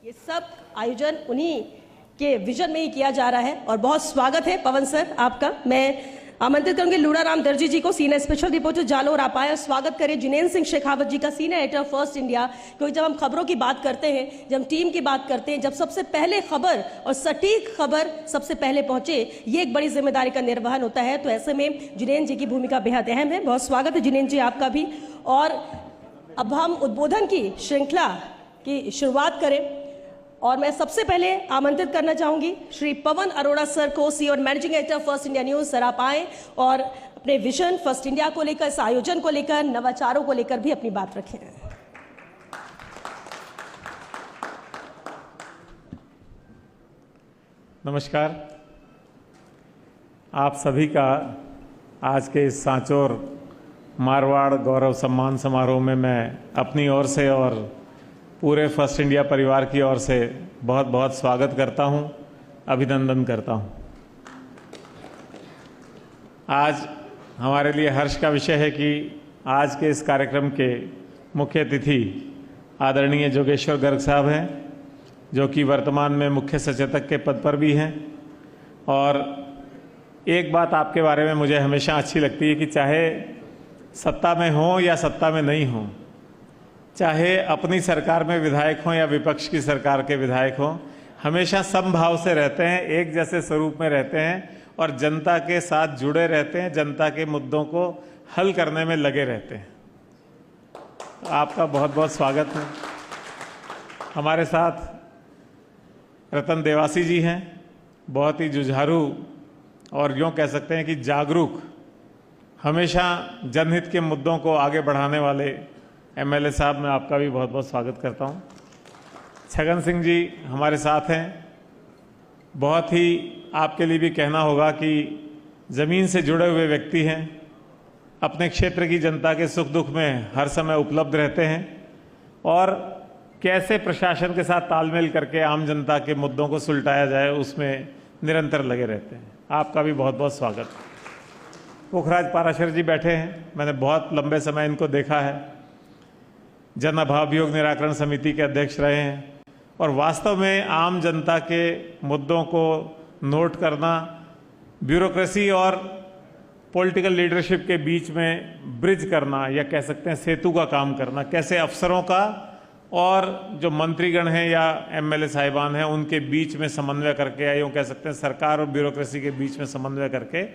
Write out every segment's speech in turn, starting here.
ये सब आयोजन उन्हीं के विजन में ही किया जा रहा है और बहुत स्वागत है पवन सर आपका। मैं आमंत्रित करूंगी लूड़ाराम दर्जी जी को, सीनियर स्पेशल रिपोर्टर जालोर आप आए और स्वागत करें जिनेन्द्र सिंह शेखावत जी का, सीनियर एडिटर फर्स्ट इंडिया। क्योंकि जब हम खबरों की बात करते हैं, जब हम टीम की बात करते हैं, जब सबसे पहले खबर और सटीक खबर सबसे पहले पहुंचे, ये एक बड़ी जिम्मेदारी का निर्वहन होता है। तो ऐसे में जिनेन्द्र जी की भूमिका बेहद अहम है। बहुत स्वागत है जिनेन्द्र जी आपका भी। और अब हम उद्बोधन की श्रृंखला की शुरुआत करें और मैं सबसे पहले आमंत्रित करना चाहूंगी श्री पवन अरोड़ा सर को, सीईओ और managing editor first India news. Sir आप आए और अपने विजन फर्स्ट इंडिया को लेकर, इस आयोजन को लेकर, नवाचारों को लेकर भी अपनी बात रखें। नमस्कार, आप सभी का आज के इस सांचौर मारवाड़ गौरव सम्मान समारोह में मैं अपनी ओर से और पूरे फर्स्ट इंडिया परिवार की ओर से बहुत बहुत स्वागत करता हूं, अभिनंदन करता हूं। आज हमारे लिए हर्ष का विषय है कि आज के इस कार्यक्रम के मुख्य अतिथि आदरणीय जोगेश्वर गर्ग साहब हैं, जो कि वर्तमान में मुख्य सचेतक के पद पर भी हैं। और एक बात आपके बारे में मुझे हमेशा अच्छी लगती है कि चाहे सत्ता में हो या सत्ता में नहीं हो, चाहे अपनी सरकार में विधायक हों या विपक्ष की सरकार के विधायक हों, हमेशा समभाव से रहते हैं, एक जैसे स्वरूप में रहते हैं और जनता के साथ जुड़े रहते हैं, जनता के मुद्दों को हल करने में लगे रहते हैं। तो आपका बहुत बहुत स्वागत है। हमारे साथ रतन देवासी जी हैं, बहुत ही जुझारू और यूँ कह सकते हैं कि जागरूक, हमेशा जनहित के मुद्दों को आगे बढ़ाने वाले एमएलए साहब, मैं आपका भी बहुत बहुत स्वागत करता हूं। छगन सिंह जी हमारे साथ हैं। बहुत ही आपके लिए भी कहना होगा कि ज़मीन से जुड़े हुए व्यक्ति हैं, अपने क्षेत्र की जनता के सुख दुख में हर समय उपलब्ध रहते हैं और कैसे प्रशासन के साथ तालमेल करके आम जनता के मुद्दों को सुलटाया जाए उसमें निरंतर लगे रहते हैं। आपका भी बहुत बहुत स्वागत। पुखराज पाराशर जी बैठे हैं, मैंने बहुत लंबे समय इनको देखा है, जन अभावयोग निराकरण समिति के अध्यक्ष रहे हैं और वास्तव में आम जनता के मुद्दों को नोट करना, ब्यूरोक्रेसी और पॉलिटिकल लीडरशिप के बीच में ब्रिज करना या कह सकते हैं सेतु का काम करना, कैसे अफसरों का और जो मंत्रीगण हैं या एमएलए साहिबान हैं उनके बीच में समन्वय करके, या यूँ कह सकते हैं सरकार और ब्यूरोक्रेसी के बीच में समन्वय करके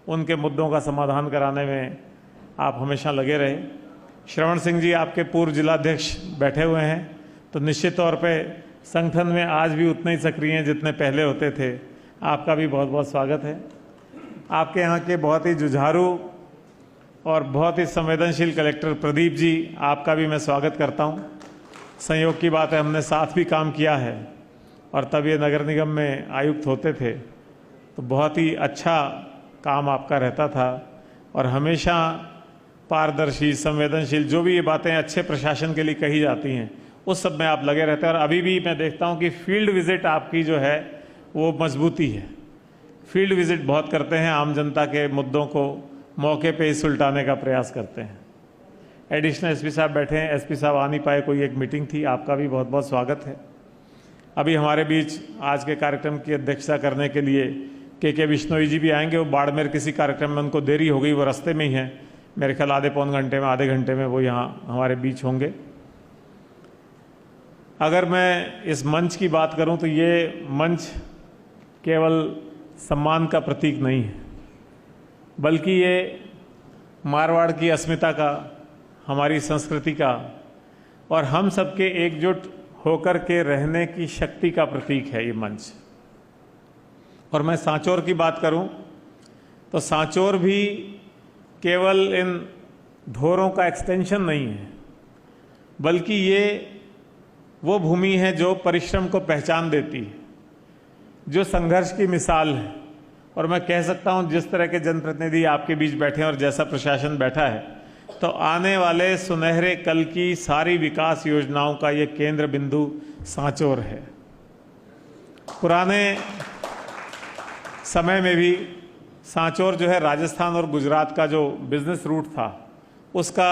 उनके मुद्दों का समाधान कराने में आप हमेशा लगे रहे। श्रवण सिंह जी आपके पूर्व जिलाध्यक्ष बैठे हुए हैं, तो निश्चित तौर पे संगठन में आज भी उतने ही सक्रिय हैं जितने पहले होते थे। आपका भी बहुत बहुत स्वागत है। आपके यहाँ के बहुत ही जुझारू और बहुत ही संवेदनशील कलेक्टर प्रदीप जी, आपका भी मैं स्वागत करता हूँ। संयोग की बात है, हमने साथ भी काम किया है और तब ये नगर निगम में आयुक्त होते थे, तो बहुत ही अच्छा काम आपका रहता था और हमेशा पारदर्शी, संवेदनशील, जो भी ये बातें अच्छे प्रशासन के लिए कही जाती हैं उस सब में आप लगे रहते हैं। और अभी भी मैं देखता हूँ कि फील्ड विजिट आपकी जो है वो मजबूती है। फील्ड विजिट बहुत करते हैं, आम जनता के मुद्दों को मौके पे ही सुलटाने का प्रयास करते हैं। एडिशनल एसपी साहब बैठे हैं, एसपी साहब आ नहीं पाए, कोई एक मीटिंग थी, आपका भी बहुत बहुत स्वागत है। अभी हमारे बीच आज के कार्यक्रम की अध्यक्षता करने के लिए के बिश्नोई जी भी आएंगे। वो बाड़मेर किसी कार्यक्रम में उनको देरी हो गई, वो रास्ते में ही हैं, मेरे ख्याल आधे पौन घंटे में, आधे घंटे में वो यहाँ हमारे बीच होंगे। अगर मैं इस मंच की बात करूं तो ये मंच केवल सम्मान का प्रतीक नहीं है, बल्कि ये मारवाड़ की अस्मिता का, हमारी संस्कृति का और हम सबके एकजुट होकर के रहने की शक्ति का प्रतीक है ये मंच। और मैं सांचौर की बात करूं तो सांचौर भी केवल इन धोरों का एक्सटेंशन नहीं है, बल्कि ये वो भूमि है जो परिश्रम को पहचान देती है, जो संघर्ष की मिसाल है। और मैं कह सकता हूं जिस तरह के जनप्रतिनिधि आपके बीच बैठे हैं और जैसा प्रशासन बैठा है, तो आने वाले सुनहरे कल की सारी विकास योजनाओं का ये केंद्र बिंदु सांचौर है। पुराने समय में भी सांचौर जो है राजस्थान और गुजरात का जो बिजनेस रूट था उसका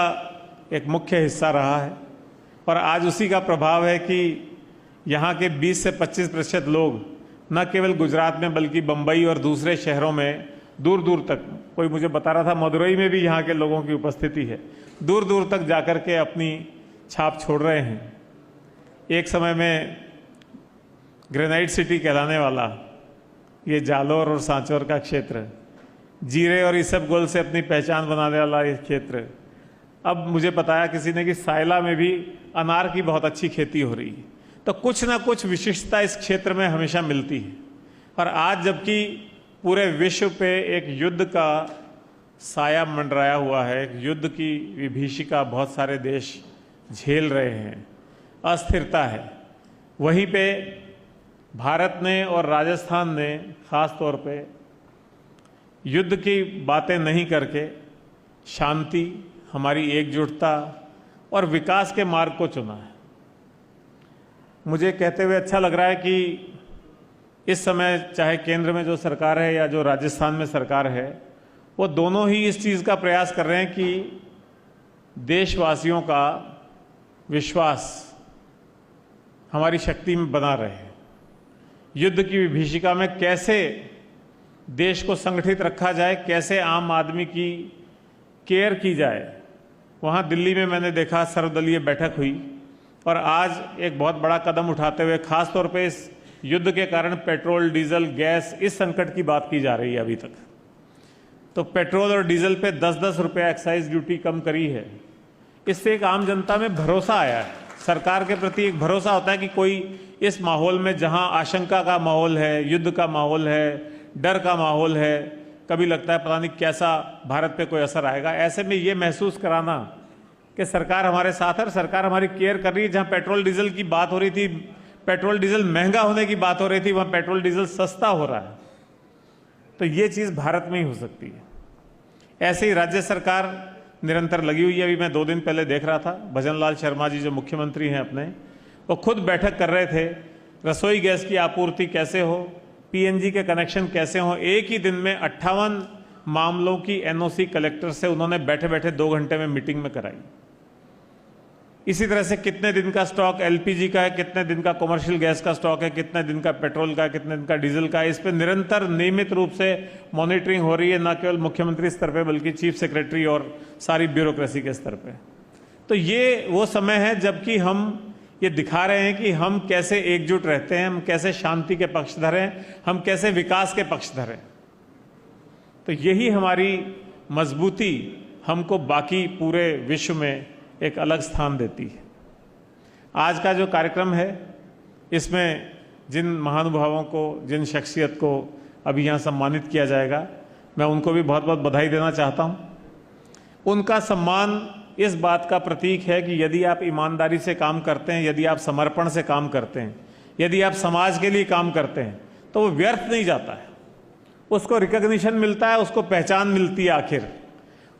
एक मुख्य हिस्सा रहा है और आज उसी का प्रभाव है कि यहाँ के 20 से 25% लोग न केवल गुजरात में बल्कि बम्बई और दूसरे शहरों में दूर दूर तक, कोई मुझे बता रहा था मदुरई में भी यहाँ के लोगों की उपस्थिति है, दूर दूर तक जाकर के अपनी छाप छोड़ रहे हैं। एक समय में ग्रेनाइट सिटी कहलाने वाला ये जालोर और सांचौर का क्षेत्र, जीरे और इसबगोल से अपनी पहचान बनाने वाला ये क्षेत्र, अब मुझे बताया किसी ने कि सायला में भी अनार की बहुत अच्छी खेती हो रही है। तो कुछ ना कुछ विशिष्टता इस क्षेत्र में हमेशा मिलती है। और आज जबकि पूरे विश्व पे एक युद्ध का साया मंडराया हुआ है, एक युद्ध की विभीषिका बहुत सारे देश झेल रहे हैं, अस्थिरता है, वहीं पे भारत ने और राजस्थान ने खास तौर पे युद्ध की बातें नहीं करके शांति, हमारी एकजुटता और विकास के मार्ग को चुना है। मुझे कहते हुए अच्छा लग रहा है कि इस समय चाहे केंद्र में जो सरकार है या जो राजस्थान में सरकार है, वो दोनों ही इस चीज़ का प्रयास कर रहे हैं कि देशवासियों का विश्वास हमारी शक्ति में बना रहे। युद्ध की विभीषिका में कैसे देश को संगठित रखा जाए, कैसे आम आदमी की केयर की जाए। वहाँ दिल्ली में मैंने देखा सर्वदलीय बैठक हुई और आज एक बहुत बड़ा कदम उठाते हुए खास तौर पे इस युद्ध के कारण पेट्रोल, डीजल, गैस, इस संकट की बात की जा रही है अभी तक। तो पेट्रोल और डीजल पे 10-10 रुपये एक्साइज ड्यूटी कम करी है। इससे एक आम जनता में भरोसा आया है, सरकार के प्रति एक भरोसा होता है कि कोई इस माहौल में जहां आशंका का माहौल है, युद्ध का माहौल है, डर का माहौल है, कभी लगता है पता नहीं कैसा भारत पे कोई असर आएगा, ऐसे में ये महसूस कराना कि सरकार हमारे साथ है और सरकार हमारी केयर कर रही है। जहां पेट्रोल डीजल की बात हो रही थी, पेट्रोल डीजल महंगा होने की बात हो रही थी, वहां पेट्रोल डीजल सस्ता हो रहा है। तो ये चीज़ भारत में ही हो सकती है। ऐसे ही राज्य सरकार निरंतर लगी हुई है। अभी मैं 2 दिन पहले देख रहा था, भजन लाल शर्मा जी जो मुख्यमंत्री हैं अपने, वो खुद बैठक कर रहे थे, रसोई गैस की आपूर्ति कैसे हो, पीएनजी के कनेक्शन कैसे हो। एक ही दिन में 58 मामलों की एनओसी कलेक्टर से उन्होंने बैठे बैठे 2 घंटे में मीटिंग में कराई। इसी तरह से कितने दिन का स्टॉक एलपीजी का है, कितने दिन का कमर्शियल गैस का स्टॉक है, कितने दिन का पेट्रोल का, कितने दिन का डीजल का है, इस पर निरंतर नियमित रूप से मॉनिटरिंग हो रही है, न केवल मुख्यमंत्री स्तर पे बल्कि चीफ सेक्रेटरी और सारी ब्यूरोक्रेसी के स्तर पे। तो ये वो समय है जबकि हम ये दिखा रहे हैं कि हम कैसे एकजुट रहते हैं, हम कैसे शांति के पक्षधर हैं, हम कैसे विकास के पक्षधर हैं। तो यही हमारी मजबूती हमको बाकी पूरे विश्व में एक अलग स्थान देती है। आज का जो कार्यक्रम है, इसमें जिन महानुभावों को, जिन शख्सियत को अभी यहाँ सम्मानित किया जाएगा, मैं उनको भी बहुत बहुत बधाई देना चाहता हूँ। उनका सम्मान इस बात का प्रतीक है कि यदि आप ईमानदारी से काम करते हैं, यदि आप समर्पण से काम करते हैं, यदि आप समाज के लिए काम करते हैं, तो वो व्यर्थ नहीं जाता है। उसको रिकॉग्निशन मिलता है, उसको पहचान मिलती है आखिर,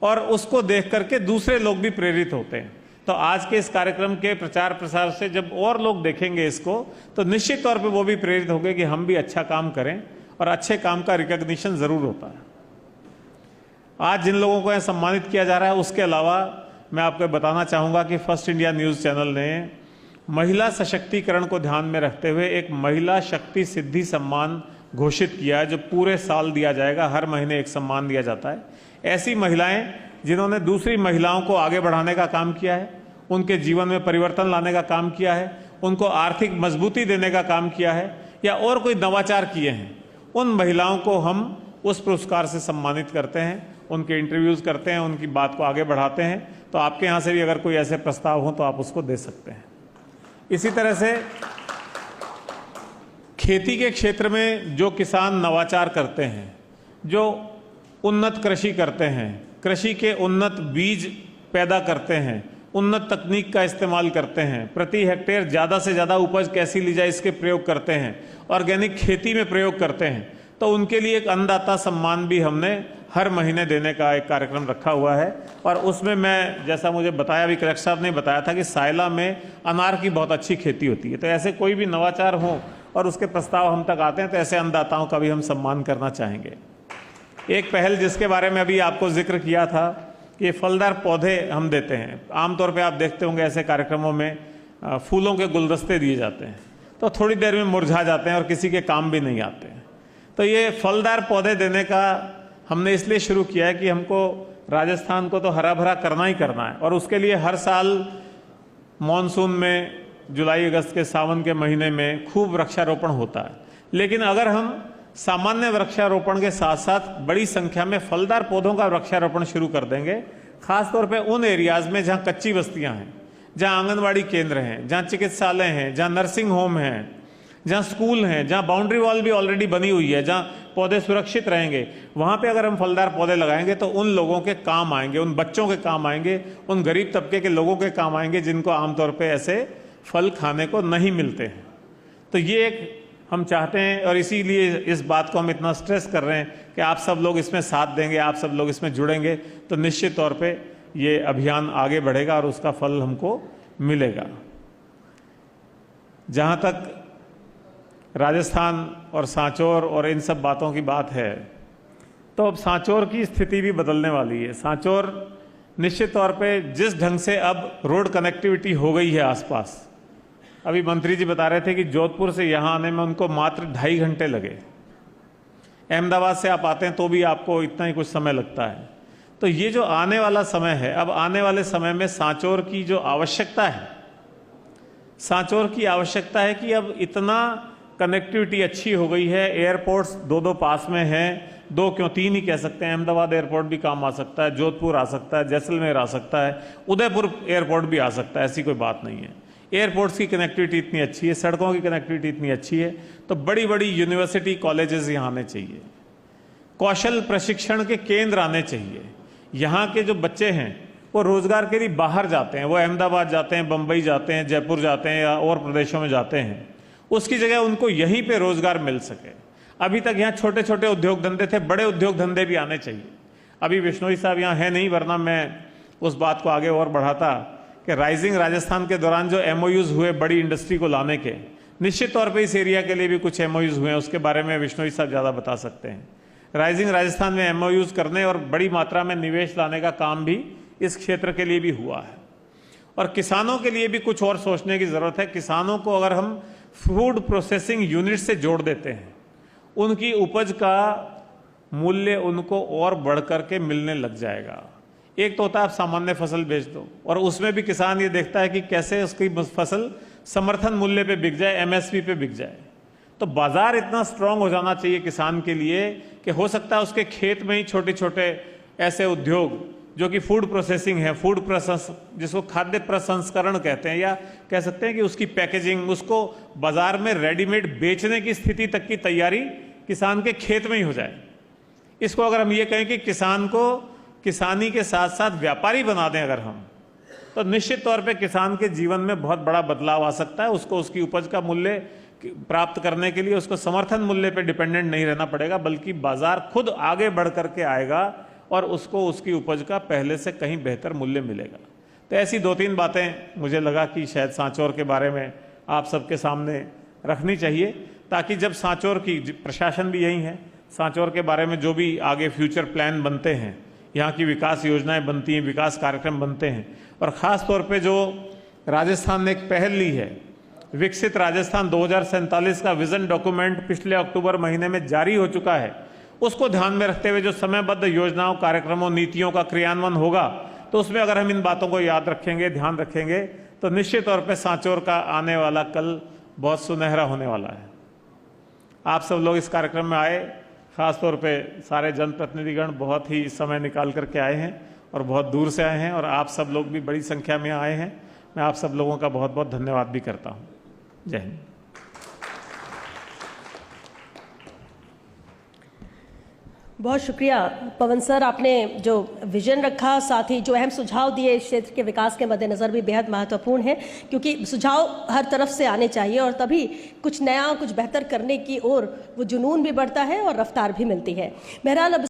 और उसको देख करके दूसरे लोग भी प्रेरित होते हैं। तो आज के इस कार्यक्रम के प्रचार प्रसार से जब और लोग देखेंगे इसको, तो निश्चित तौर पे वो भी प्रेरित होंगे कि हम भी अच्छा काम करें, और अच्छे काम का रिकॉग्निशन ज़रूर होता है। आज जिन लोगों को यहाँ सम्मानित किया जा रहा है, उसके अलावा मैं आपको बताना चाहूँगा कि फर्स्ट इंडिया न्यूज़ चैनल ने महिला सशक्तिकरण को ध्यान में रखते हुए एक महिला शक्ति सिद्धि सम्मान घोषित किया है, जो पूरे साल दिया जाएगा। हर महीने एक सम्मान दिया जाता है। ऐसी महिलाएं जिन्होंने दूसरी महिलाओं को आगे बढ़ाने का काम किया है, उनके जीवन में परिवर्तन लाने का काम किया है, उनको आर्थिक मजबूती देने का काम किया है, या और कोई नवाचार किए हैं, उन महिलाओं को हम उस पुरस्कार से सम्मानित करते हैं, उनके इंटरव्यूज़ करते हैं, उनकी बात को आगे बढ़ाते हैं। तो आपके यहाँ से भी अगर कोई ऐसे प्रस्ताव हो तो आप उसको दे सकते हैं। इसी तरह से खेती के क्षेत्र में जो किसान नवाचार करते हैं, जो उन्नत कृषि करते हैं, कृषि के उन्नत बीज पैदा करते हैं, उन्नत तकनीक का इस्तेमाल करते हैं, प्रति हेक्टेयर ज़्यादा से ज़्यादा उपज कैसी ली जाए इसके प्रयोग करते हैं, ऑर्गेनिक खेती में प्रयोग करते हैं, तो उनके लिए एक अन्नदाता सम्मान भी हमने हर महीने देने का एक कार्यक्रम रखा हुआ है। और उसमें मैं, जैसा मुझे बताया, अभी कलेक्टर साहब ने बताया था कि सायला में अनार की बहुत अच्छी खेती होती है। तो ऐसे कोई भी नवाचार हो और उसके प्रस्ताव हम तक आते हैं, तो ऐसे अन्नदाताओं का भी हम सम्मान करना चाहेंगे। एक पहल जिसके बारे में अभी आपको जिक्र किया था कि फलदार पौधे हम देते हैं। आमतौर पे आप देखते होंगे ऐसे कार्यक्रमों में फूलों के गुलदस्ते दिए जाते हैं। तो थोड़ी देर में मुरझा जाते हैं और किसी के काम भी नहीं आते हैं। तो ये फलदार पौधे देने का हमने इसलिए शुरू किया है कि हमको राजस्थान को तो हरा भरा करना ही करना है, और उसके लिए हर साल मॉनसून में जुलाई अगस्त के सावन के महीने में खूब वृक्षारोपण होता है। लेकिन अगर हम सामान्य वृक्षारोपण के साथ साथ बड़ी संख्या में फलदार पौधों का वृक्षारोपण शुरू कर देंगे, खासतौर पे उन एरियाज में जहाँ कच्ची बस्तियाँ हैं, जहाँ आंगनवाड़ी केंद्र हैं, जहाँ चिकित्सालय हैं, जहाँ नर्सिंग होम हैं, जहाँ स्कूल हैं, जहाँ बाउंड्री वॉल भी ऑलरेडी बनी हुई है, जहाँ पौधे सुरक्षित रहेंगे, वहाँ पे अगर हम फलदार पौधे लगाएंगे तो उन लोगों के काम आएंगे, उन बच्चों के काम आएंगे, उन गरीब तबके के लोगों के काम आएंगे जिनको आमतौर पे ऐसे फल खाने को नहीं मिलते हैं। तो ये एक हम चाहते हैं, और इसीलिए इस बात को हम इतना स्ट्रेस कर रहे हैं कि आप सब लोग इसमें साथ देंगे, आप सब लोग इसमें जुड़ेंगे तो निश्चित तौर पे ये अभियान आगे बढ़ेगा और उसका फल हमको मिलेगा। जहाँ तक राजस्थान और सांचौर और इन सब बातों की बात है, तो अब सांचौर की स्थिति भी बदलने वाली है। सांचौर निश्चित तौर पे जिस ढंग से अब रोड कनेक्टिविटी हो गई है आसपास, अभी मंत्री जी बता रहे थे कि जोधपुर से यहाँ आने में उनको मात्र 2.5 घंटे लगे, अहमदाबाद से आप आते हैं तो भी आपको इतना ही कुछ समय लगता है। तो ये जो आने वाला समय है, अब आने वाले समय में सांचौर की जो आवश्यकता है, सांचौर की आवश्यकता है कि अब इतना कनेक्टिविटी अच्छी हो गई है, एयरपोर्ट्स 2 पास में हैं, 2 क्यों 3 ही कह सकते हैं। अहमदाबाद एयरपोर्ट भी काम आ सकता है, जोधपुर आ सकता है, जैसलमेर आ सकता है, उदयपुर एयरपोर्ट भी आ सकता है, ऐसी कोई बात नहीं है। एयरपोर्ट्स की कनेक्टिविटी इतनी अच्छी है, सड़कों की कनेक्टिविटी इतनी अच्छी है, तो बड़ी बड़ी यूनिवर्सिटी कॉलेजेस यहाँ आने चाहिए, कौशल प्रशिक्षण के केंद्र आने चाहिए। यहाँ के जो बच्चे हैं वो रोजगार के लिए बाहर जाते हैं, वो अहमदाबाद जाते हैं, बम्बई जाते हैं, जयपुर जाते हैं या और प्रदेशों में जाते हैं, उसकी जगह उनको यहीं पे रोजगार मिल सके। अभी तक यहाँ छोटे छोटे उद्योग धंधे थे, बड़े उद्योग धंधे भी आने चाहिए। अभी बिश्नोई साहब यहाँ है नहीं, वरना मैं उस बात को आगे और बढ़ाता कि राइजिंग राजस्थान के दौरान जो MOUs हुए बड़ी इंडस्ट्री को लाने के, निश्चित तौर पे इस एरिया के लिए भी कुछ MOUs हुए हैं, उसके बारे में बिश्नोई साहब ज़्यादा बता सकते हैं। राइजिंग राजस्थान में MOUs करने और बड़ी मात्रा में निवेश लाने का काम भी इस क्षेत्र के लिए भी हुआ है। और किसानों के लिए भी कुछ और सोचने की ज़रूरत है। किसानों को अगर हम फूड प्रोसेसिंग यूनिट से जोड़ देते हैं, उनकी उपज का मूल्य उनको और बढ़ करके मिलने लग जाएगा। एक तो होता है आप सामान्य फसल बेच दो, और उसमें भी किसान ये देखता है कि कैसे उसकी फसल समर्थन मूल्य पे बिक जाए, MSP पे बिक जाए। तो बाजार इतना स्ट्रांग हो जाना चाहिए किसान के लिए कि हो सकता है उसके खेत में ही छोटे छोटे ऐसे उद्योग जो कि फूड प्रोसेसिंग है, फूड प्रोसेस जिसको खाद्य प्रसंस्करण कहते हैं, या कह सकते हैं कि उसकी पैकेजिंग, उसको बाजार में रेडीमेड बेचने की स्थिति तक की तैयारी किसान के खेत में ही हो जाए। इसको अगर हम ये कहें कि किसान को किसानी के साथ साथ व्यापारी बना दें अगर हम, तो निश्चित तौर पे किसान के जीवन में बहुत बड़ा बदलाव आ सकता है। उसको उसकी उपज का मूल्य प्राप्त करने के लिए उसको समर्थन मूल्य पे डिपेंडेंट नहीं रहना पड़ेगा, बल्कि बाजार खुद आगे बढ़ करके आएगा और उसको उसकी उपज का पहले से कहीं बेहतर मूल्य मिलेगा। तो ऐसी 2-3 बातें मुझे लगा कि शायद सांचौर के बारे में आप सबके सामने रखनी चाहिए, ताकि जब सांचौर की प्रशासन भी यही है, सांचौर के बारे में जो भी आगे फ्यूचर प्लान बनते हैं, यहाँ की विकास योजनाएं बनती हैं, विकास कार्यक्रम बनते हैं, और ख़ास तौर पे जो राजस्थान ने एक पहल ली है, विकसित राजस्थान 2047 का विजन डॉक्यूमेंट पिछले अक्टूबर महीने में जारी हो चुका है, उसको ध्यान में रखते हुए जो समयबद्ध योजनाओं, कार्यक्रमों, नीतियों का क्रियान्वयन होगा, तो उसमें अगर हम इन बातों को याद रखेंगे, ध्यान रखेंगे, तो निश्चित तौर पे सांचौर का आने वाला कल बहुत सुनहरा होने वाला है। आप सब लोग इस कार्यक्रम में आए, खास तौर पे सारे जनप्रतिनिधिगण बहुत ही समय निकाल करके आए हैं और बहुत दूर से आए हैं, और आप सब लोग भी बड़ी संख्या में आए हैं। मैं आप सब लोगों का बहुत बहुत धन्यवाद भी करता हूँ। जय हिंद। बहुत शुक्रिया पवन सर, आपने जो विजन रखा, साथ ही जो अहम सुझाव दिए इस क्षेत्र के विकास के मद्देनज़र भी बेहद महत्वपूर्ण है, क्योंकि सुझाव हर तरफ से आने चाहिए और तभी कुछ नया, कुछ बेहतर करने की ओर वो जुनून भी बढ़ता है और रफ्तार भी मिलती है। बहरहाल अब